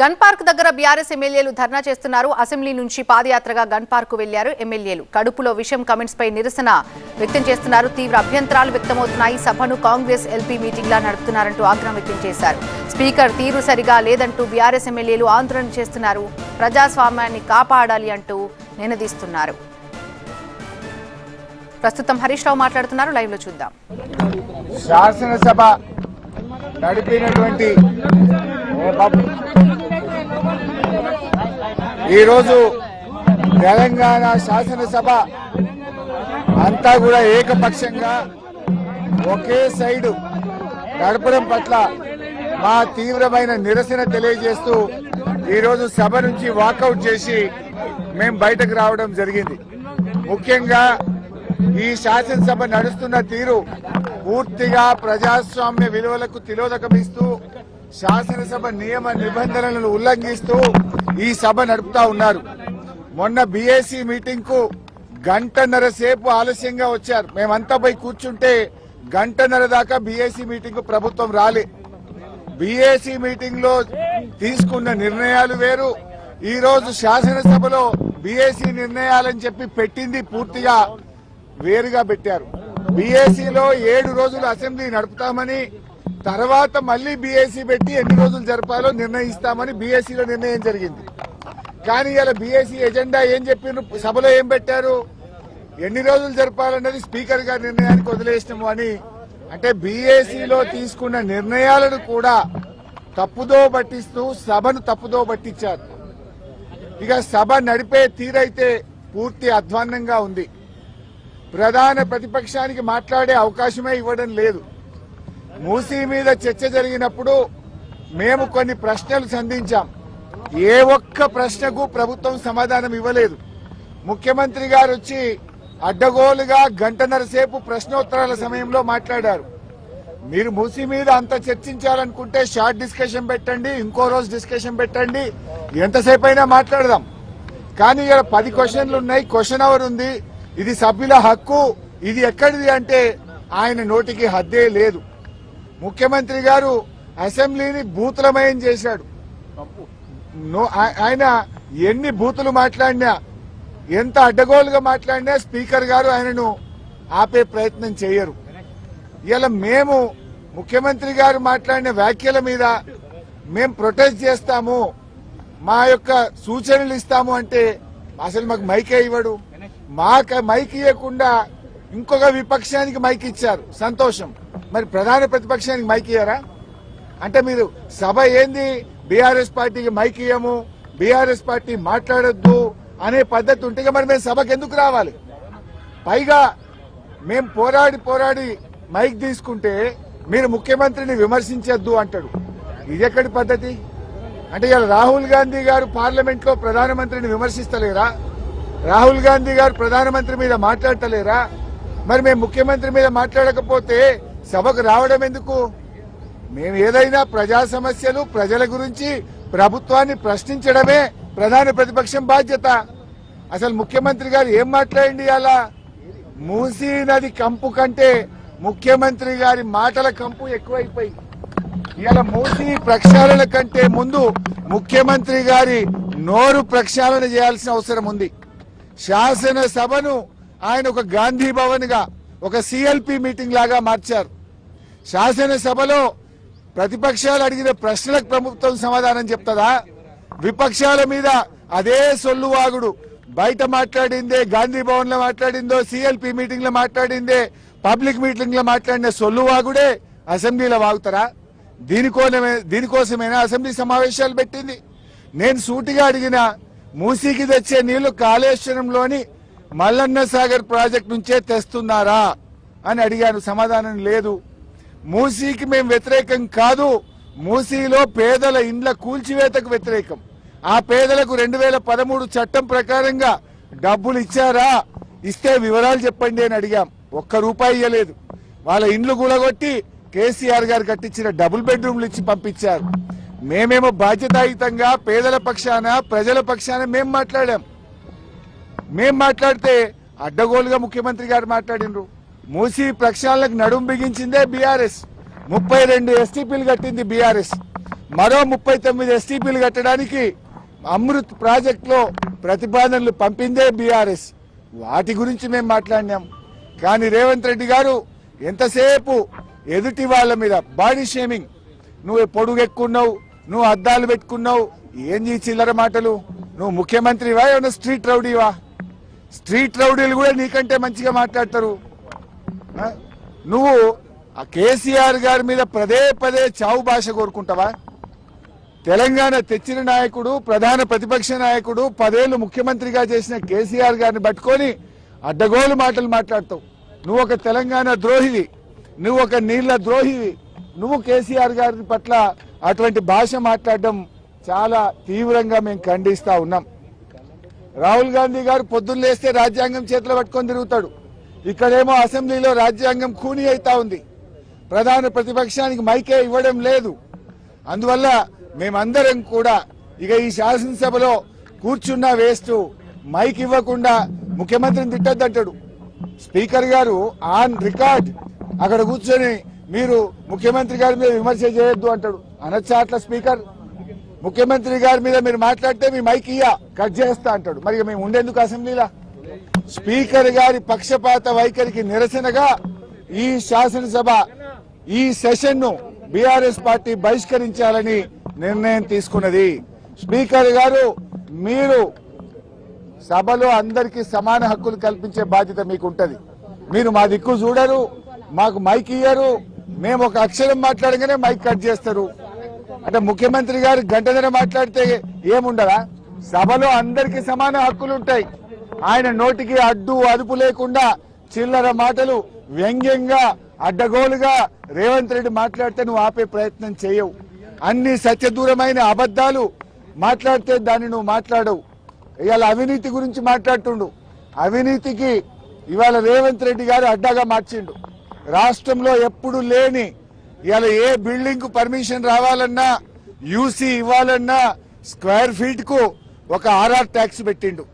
Gun park దగ్గర BRS ఎమ్మెల్యేలు ధర్నా చేస్తున్నారు. అసెంబ్లీ నుంచి పాదయాత్రగా గన్ పార్క్ వెళ్లారు ఎమ్మెల్యేలు. కడుపులో విషం కమెంట్స్ పై నిరసన వ్యక్తం చేస్తున్నారు. తీవ్ర అభ్యంతరాలు వ్యక్తమవుతున్నాయి. సభను కాంగ్రెస్ ఎల్పీ మీటింగ్ లా నడుపుతున్నారంటూ ఆగ్రహం వ్యక్తం చేశారు. స్పీకర్ తీరు సరిగా లేదంటూ బీఆర్ఎస్ ఎమ్మెల్యేలు ఆందోళన చేస్తున్నారు. ప్రజాస్వామ్యాన్ని కాపాడాలి అంటూ నినదిస్తున్నారు. ప్రస్తుతం హరీష్ రావు మాట్లాడుతున్నారు. లైవ్ లో చూద్దాం. శాసనసభ నడిపినటువంటి ఈరోజు తెలంగాణ శాసనసభ అంతా కూడా ఏకపక్షంగా ఒకే సైడు నడపడం పట్ల మా తీవ్రమైన నిరసన తెలియజేస్తూ ఈరోజు సభ నుంచి వాకౌట్ చేసి మేము బయటకు రావడం జరిగింది. ముఖ్యంగా ఈ శాసనసభ నడుస్తున్న తీరు పూర్తిగా ప్రజాస్వామ్య విలువలకు తిలోదకమిస్తూ శాసనసభ నియమ నిబంధనలను ఉల్లంఘిస్తూ ఈ సభ నడుపుతా ఉన్నారు. మొన్న బీఏసీ మీటింగ్ కు గంటన్నర సేపు ఆలస్యంగా వచ్చారు. మేమంతా పోయి కూర్చుంటే గంటన్నర దాకా బీఏసీ మీటింగ్ కు ప్రభుత్వం రాలే. బీఏసీ మీటింగ్ లో తీసుకున్న నిర్ణయాలు వేరు. ఈ రోజు శాసనసభలో బీఏసీ నిర్ణయాలని చెప్పి పెట్టింది పూర్తిగా వేరుగా పెట్టారు. బీఏసీలో 7 రోజులు అసెంబ్లీ నడుపుతామని, తర్వాత మళ్లీ బీఏసీ పెట్టి ఎన్ని రోజులు జరపాలో నిర్ణయిస్తామని బీఏసీలో నిర్ణయం జరిగింది. కానీ ఇలా బీఏసీ ఎజెండా ఏం చెప్పిన సభలో ఏం పెట్టారు, ఎన్ని రోజులు జరపాలన్నది స్పీకర్ గారి నిర్ణయానికి వదిలేసినాము అని. అంటే బీఏసీలో తీసుకున్న నిర్ణయాలను కూడా తప్పుదో పట్టిస్తూ సభను తప్పుదో పట్టించారు. ఇక సభ నడిపే తీరైతే పూర్తి అధ్వాన్నంగా ఉంది. ప్రధాన ప్రతిపక్షానికి మాట్లాడే అవకాశమే ఇవ్వడం లేదు. మూసీ మీద చర్చ జరిగినప్పుడు మేము కొన్ని ప్రశ్నలు సంధించాం. ఏ ఒక్క ప్రశ్నకు ప్రభుత్వం సమాధానం ఇవ్వలేదు. ముఖ్యమంత్రి గారు వచ్చి అడ్డగోలుగా గంటన్నర సేపు ప్రశ్నోత్తరాల సమయంలో మాట్లాడారు. మీరు మూసీ మీద అంత చర్చించాలనుకుంటే షార్ట్ డిస్కషన్ పెట్టండి, ఇంకో రోజు డిస్కషన్ పెట్టండి, ఎంతసేపు అయినా మాట్లాడదాం. కానీ ఇక్కడ 10 క్వశ్చన్లు ఉన్నాయి, క్వశ్చన్ అవర్ ఉంది, ఇది సభ్యుల హక్కు, ఇది ఎక్కడిది అంటే ఆయన నోటికి హద్దే లేదు. ముఖ్యమంత్రి గారు అసెంబ్లీని బూతులమయం చేశాడు. ఆయన ఎన్ని బూతులు మాట్లాడినా, ఎంత అడ్డగోలుగా మాట్లాడినా స్పీకర్ గారు ఆయనను ఆపే ప్రయత్నం చేయరు. ఇలా మేము ముఖ్యమంత్రి గారు మాట్లాడిన వ్యాఖ్యల మీద మేము ప్రొటెస్ట్ చేస్తాము, మా యొక్క సూచనలు ఇస్తాము అంటే అసలు మాకు మైకే ఇవ్వడు. మాకు మైక్ ఇవ్వకుండా ఇంకొక విపక్షానికి మైక్ ఇచ్చారు, సంతోషం. మరి ప్రధాన ప్రతిపక్షానికి మైక్ ఇయ్యారా? అంటే మీరు సభ ఏంది, బీఆర్ఎస్ పార్టీకి మైక్ ఇయ్యము, బీఆర్ఎస్ పార్టీ మాట్లాడొద్దు అనే పద్ధతి ఉంటే మరి మేము సభకు ఎందుకు రావాలి? పైగా మేము పోరాడి మైక్ తీసుకుంటే మీరు ముఖ్యమంత్రిని విమర్శించొద్దు అంటాడు. ఇది ఎక్కడి పద్ధతి? అంటే ఇలా రాహుల్ గాంధీ గారు పార్లమెంట్ లో ప్రధానమంత్రిని విమర్శిస్తలేరా? రాహుల్ గాంధీ గారు ప్రధానమంత్రి మీద మాట్లాడతలేరా? మరి మేము ముఖ్యమంత్రి మీద మాట్లాడకపోతే సభకు రావడం ఎందుకు? మేము ఏదైనా ప్రజా సమస్యలు, ప్రజల గురించి ప్రభుత్వాన్ని ప్రశ్నించడమే ప్రధాన ప్రతిపక్షం బాధ్యత. అసలు ముఖ్యమంత్రి గారు ఏం మాట్లాడింది? అలా మూసీ నది కంపు కంటే ముఖ్యమంత్రి గారి మాటల కంపు ఎక్కువైపోయి ఇలా మూసీ ప్రక్షాళన కంటే ముందు ముఖ్యమంత్రి గారి నోరు ప్రక్షాళన చేయాల్సిన అవసరం ఉంది. శాసనసభను ఆయన ఒక గాంధీ భవన్ గా, ఒక సిఎల్పి మీటింగ్ లాగా మార్చారు. శాసనసభలో ప్రతిపక్షాలు అడిగిన ప్రశ్నలకు ప్రభుత్వం సమాధానం చెప్తుందా? విపక్షాల మీద అదే సొల్లువాగుడు. బయట మాట్లాడిందే, గాంధీ భవన్ లో మాట్లాడిందో, సిఎల్పి మీటింగ్ లో మాట్లాడిందే, పబ్లిక్ మీటింగ్ లో మాట్లాడిన సొల్లువాగుడే అసెంబ్లీలో వాగుతారా? దీనికోసమేనా అసెంబ్లీ సమావేశాలు పెట్టింది? నేను సూటిగా అడిగిన, మూసీకి తెచ్చే నీళ్లు కాళేశ్వరంలోని మల్లన్న సాగర్ ప్రాజెక్ట్ నుంచే తెస్తున్నారా అని అడిగాను. సమాధానం లేదు. మూసీకి మేము వ్యతిరేకం కాదు, మూసీలో పేదల ఇండ్ల కూల్చివేతకు వ్యతిరేకం. ఆ పేదలకు 2013 చట్టం ప్రకారంగా డబ్బులు ఇచ్చారా? ఇస్తే వివరాలు చెప్పండి అని అడిగాం. ₹1 ఇవ్వలేదు. వాళ్ళ ఇండ్లు కూలగొట్టి కేసీఆర్ గారు కట్టించిన డబుల్ బెడ్రూమ్లు ఇచ్చి పంపించారు. మేమేమో బాధ్యతాయుతంగా పేదల పక్షాన, ప్రజల పక్షాన మేము మాట్లాడాం. మేం మాట్లాడితే అడ్డగోలుగా ముఖ్యమంత్రి గారు మాట్లాడినరు. మూసీ ప్రక్షాళనకు నడుం బిగించిందే బీఆర్ఎస్. 32 ఎస్టీపీలు కట్టింది బీఆర్ఎస్. మరో 39 ఎస్టీపీలు కట్టడానికి అమృత్ ప్రాజెక్టులో ప్రతిపాదనలు పంపిందే బీఆర్ఎస్. వాటి గురించి మేము మాట్లాడినాం. కానీ రేవంత్ రెడ్డి గారు ఎంతసేపు ఎదుటి వాళ్ళ మీద బాడీ షేమింగ్, నువ్వు పొడుగెక్కున్నావు, నువ్వు అద్దాలు పెట్టుకున్నావు, ఏంది చిల్లర మాటలు, నువ్వు ముఖ్యమంత్రివా ఏమన్నా స్ట్రీట్ రౌడీవా? స్ట్రీట్ రౌడీలు కూడా నీకంటే మంచిగా మాట్లాడతారు. నువ్వు ఆ కేసీఆర్ గారి మీద పదే పదే చావు భాష కోరుకుంటావా? తెలంగాణ తెచ్చిన నాయకుడు, ప్రధాన ప్రతిపక్ష నాయకుడు, 10 ఏళ్లు ముఖ్యమంత్రిగా చేసిన కేసీఆర్ గారిని పట్టుకొని అడ్డగోలు మాటలు మాట్లాడతావు. నువ్వు ఒక తెలంగాణ ద్రోహివి, నువ్వు ఒక నీళ్ల ద్రోహివి. నువ్వు కేసీఆర్ గారి పట్ల అటువంటి భాష మాట్లాడడం చాలా తీవ్రంగా మేము ఖండిస్తా ఉన్నాం. రాహుల్ గాంధీ గారు పొద్దున్న లేస్తే రాజ్యాంగం చేతిలో పట్టుకొని తిరుగుతాడు. ఇక్కడేమో అసెంబ్లీలో రాజ్యాంగం ఖూనీ అవుతా ఉంది. ప్రధాన ప్రతిపక్షానికి మైకే ఇవ్వడం లేదు. అందువల్ల మేమందరం కూడా ఇక ఈ శాసనసభలో కూర్చున్న వేస్ట్, మైక్ ఇవ్వకుండా ముఖ్యమంత్రిని తిట్టద్దంటాడు. స్పీకర్ గారు ఆన్ రికార్డ్ అక్కడ కూర్చొని మీరు ముఖ్యమంత్రి గారి మీద విమర్శ చేయొద్దు అంటాడు. అనొచ్చా అట్లా స్పీకర్? ముఖ్యమంత్రి గారి మీద మీరు మాట్లాడితే మీ మైక్ కట్ చేస్తా అంటాడు. మరి మేము ఉండేందుకు అసెంబ్లీలా? స్పీకర్ గారి పక్షపాత వైఖరికి నిరసనగా ఈ శాసనసభ ఈ సెషన్ ను బీఆర్ఎస్ పార్టీ బహిష్కరించాలని నిర్ణయం తీసుకున్నది. స్పీకర్ గారు, మీరు సభలో అందరికీ సమాన హక్కులు కల్పించే బాధ్యత మీకు ఉంటది. మీరు మా దిక్కు చూడరు, మాకు మైక్ ఇయ్యరు. మేము ఒక అక్షరం మాట్లాడగానే మైక్ కట్ చేస్తారు. అంటే ముఖ్యమంత్రి గారు గంటన్నర మాట్లాడితే ఏముండదా? సభలో అందరికీ సమాన హక్కులు ఉంటాయి. ఆయన నోటికి అడ్డు అదుపు లేకుండా చిల్లర మాటలు, వ్యంగ్యంగా అడ్డగోలుగా రేవంత్ రెడ్డి మాట్లాడితే నువ్వు ఆపే ప్రయత్నం చేయవు. అన్ని సత్యదూరమైన అబద్దాలు మాట్లాడితే దాన్ని నువ్వు మాట్లాడవు. ఇవాళ అవినీతి గురించి మాట్లాడుతుండు. అవినీతికి ఇవాళ రేవంత్ రెడ్డి గారు అడ్డాగా మార్చిండు. రాష్ట్రంలో ఎప్పుడు లేని ఇవాళ ఏ బిల్డింగ్ కు పర్మిషన్ రావాలన్నా, యూసీ ఇవ్వాలన్నా స్క్వేర్ ఫీట్ కు ఒక ఆర్ఆర్ ట్యాక్స్ పెట్టిండు.